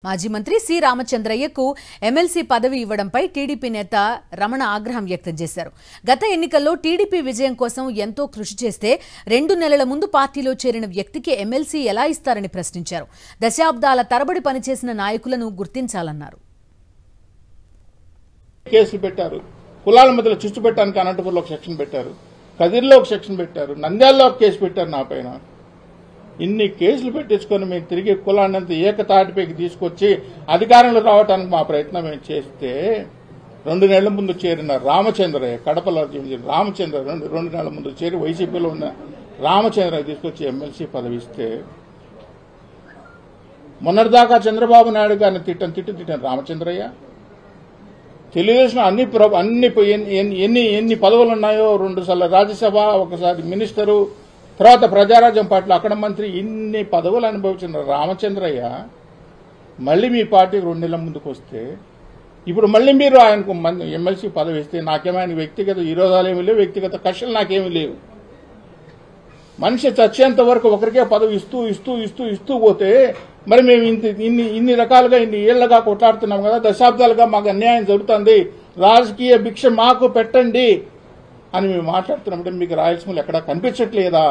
మాజీ మంత్రి C రామచంద్రయ్యకు MLC పదవి ఇవ్వడంపై టీడీపీ నేత రమణ ఆగ్రహం వ్యక్తం చేశారు. గత ఎన్నికల్లో టీడీపీ విజయం కోసం ఎంతో కృషి చేస్తే 2 నెలల ముందు పార్టీలో చేరిన వ్యక్తికి ఎమ్మెల్సీ ఎలా ఇస్తారని ప్రశ్నించారు. దశాబ్దాల తరబడి పనిచేసిన నాయకులను గుర్తించాలన్నారు. కేసులు పెట్టారు, కులాల మధ్యలో చిచ్చు పెట్టడానికి అనంతపురంలో ఒక సెక్షన్ పెట్టారు, కదిర్లో ఒక సెక్షన్ పెట్టారు, నంద్యాలలో ఒక కేసు పెట్టారు. నా పైన ఇన్ని కేసులు పెట్టించుకొని మేము తిరిగి కులాన్నంత ఏకతాటిపైకి తీసుకొచ్చి అధికారంలో రావడానికి మా ప్రయత్నం మేము చేస్తే 2 నెలల ముందు చేరిన రామచంద్రయ్య, కడపలో రామచంద్ర 2 నెలల ముందు చేరి వైసీపీలో ఉన్న రామచంద్రయ్య తీసుకొచ్చి ఎమ్మెల్సీ పదవి ఇస్తే, మొన్నటిదాకా చంద్రబాబు నాయుడు గారిని తిట్టిన రామచంద్రయ్య, తెలుగుదేశం ఎన్ని పదవులు ఉన్నాయో 2 సార్లు రాజ్యసభ, ఒకసారి మినిస్టరు, తర్వాత ప్రజారాజ్యం పార్టీలో అక్కడ మంత్రి, ఇన్ని పదవులు అనుభవించిన రామచంద్రయ్య మళ్లీ మీ పార్టీకి 2 నెలల ముందుకు వస్తే ఇప్పుడు మళ్లీ మీరు ఆయనకు ఎమ్మెల్సీ పదవి ఇస్తే నాకేమైనా వ్యక్తిగత విరోధాలు ఏమీ లేవు, వ్యక్తిగత కక్షలు నాకేమీ లేవు. మనిషి చచ్చేంత వరకు ఒకరికే పదవి ఇస్తూ ఇస్తూ ఇస్తూ ఇస్తూ పోతే మరి మేము ఇన్ని రకాలుగా ఇన్ని ఏళ్లుగా కొట్లాడుతున్నాం కదా, దశాబ్దాలుగా మాకు అన్యాయం జరుగుతుంది, రాజకీయ భిక్ష మాకు పెట్టండి అని మేము మాట్లాడుతున్నప్పుడు మీకు రాయలసీమలు ఎక్కడా కనిపించట్లేదా?